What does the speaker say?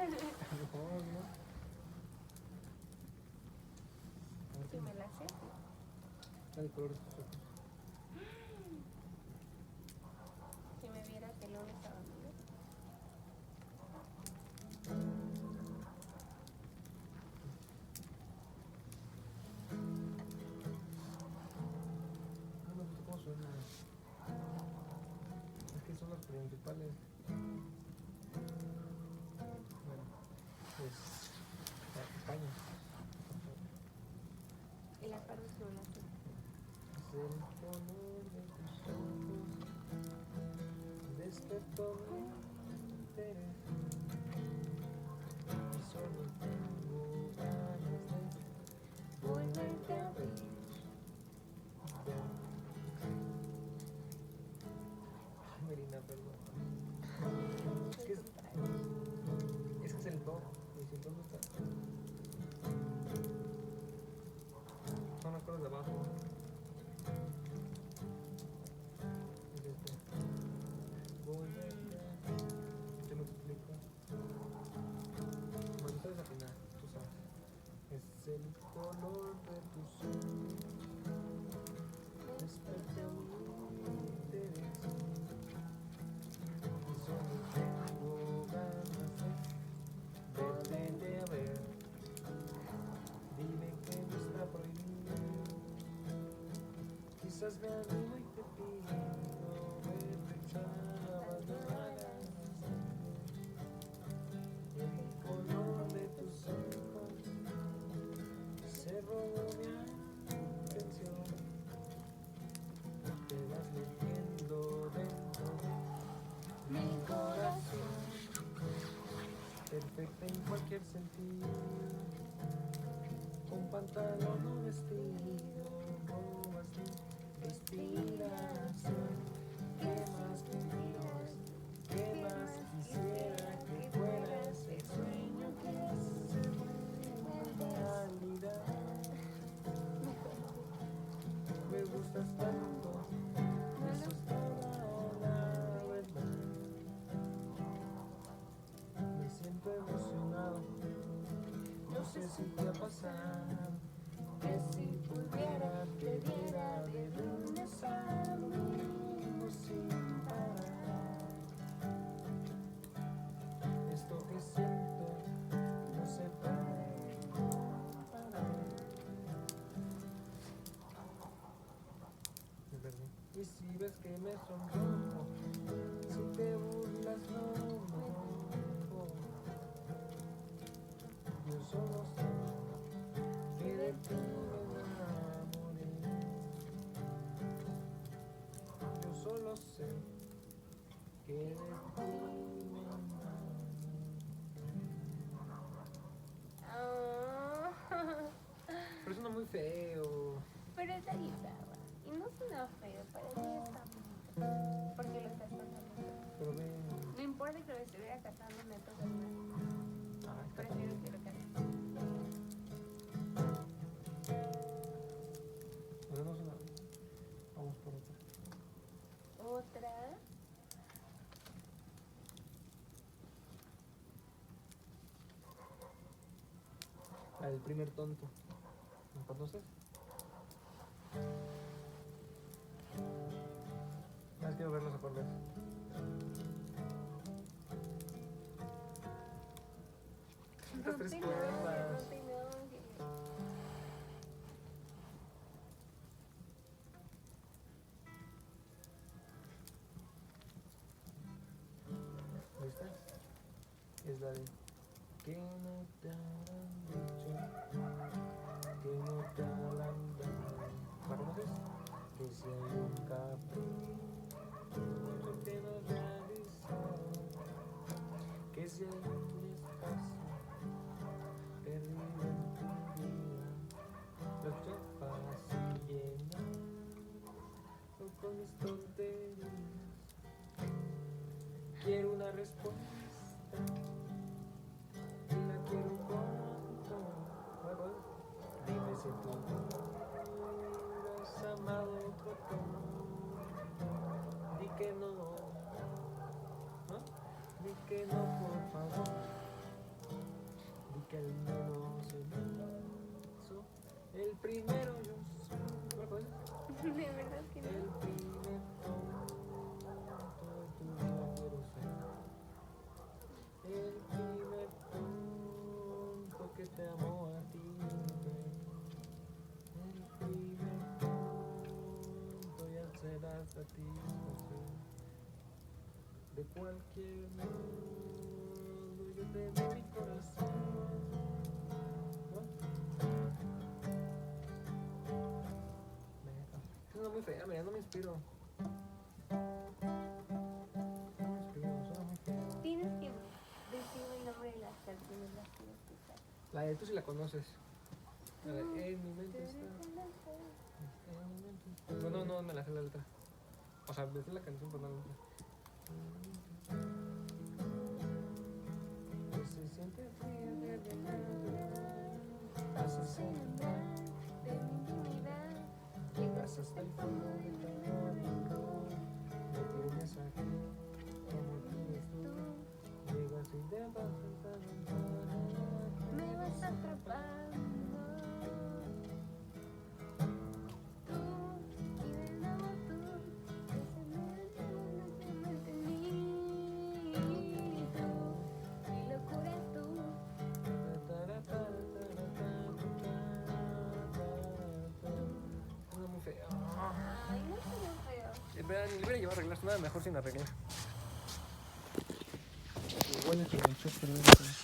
Mejor, ¿no? Si me la sé. El color de tus ojos. Si me vieras el lunes a domingo. No me gusta cómo suena. Es que son los principales. Bueno, pues España. Y las partes que me las sé. Es el color de tus ojos. Despertó mi interés. Y solo tengo ganas de volverte a ver. Ay, Melina, perdón. Es que es el do. Y si el do no está. Son las cosas de abajo. Es este. Volverte a ver. Te lo explico. Bueno, sabes afinar, tú sabes. Es el color de tus ojos. Despertó mi interés. Y solo tengo ganas de verte a ver. Dime que no está prohibido. Quizás me animo y te pido verte sábado a las 10. El color de tus ojos se robó mi atención. Te vas metiendo dentro de mi corazón. Perfecta en cualquier sentido. Con pantalón o vestido, robas mi respiración. ¿Qué más querías? ¿Qué más quisiera que fueras el sueño que se vuelve realidad? Me gustas tanto, eso es toda la verdad. Me siento emocionado, no sé si te ha pasado, que si pudiera te diera de lunes a domingo sin parar. Esto que siento no se puede comparar. Es verdad. Y si ves que me sonrojo, si te burlas no me enojo. Yo solo sé que de ti me enamoré. Yo solo sé que de ti me enamoré. Pero suena muy feo. Pero es la guitarra. Y no suena feo, para mí está bonito. Porque lo estás cantando. Pero ven. No importa que lo estuviera cantando, me toca más. Ay, Prefiero que lo cantes. hacemos una. Vamos por otra. Otra. La del primer tonto. ¿Me conoces? Más quiero ver los acordes. Estas tres cuerdas. ¿Lista? Es la de que no te habrán dicho, que no te habrán dado. ¿La conoces? Que si hay un capricho que no realizó, que si hay un espacio perdido en tu vida, lo que fácil llenar con mis tonterías. Quiero una respuesta y la quiero pronto. Dime si tú satisfacer. De cualquier modo yo te doy mi corazón. ¿No? Suena muy fea, mira, no me inspiro. No me inspiro, suena muy feo. Tienes que decir el nombre de las canciones, las tienes que usar. La de tú sí la conoces. La de en mi mente está. Bueno, no me la sé la letra. O sea, me sé la canción, pero no la letra. Que se siente frío de Pasas en el mar de mi intimidad, llegas hasta el fondo de cada rincón. me tienes aquí, como tienes tú. Llegas y te vas Me vas atrapando. Tú y de nuevo tú, desenvolviéndote en mí. Tú, mi locura es tú. Suena muy feo. Ay, no suena feo. En verdad, ni le hubiera llevado a arreglar, nada mejor sin arreglar. Igual es que me echó a perder.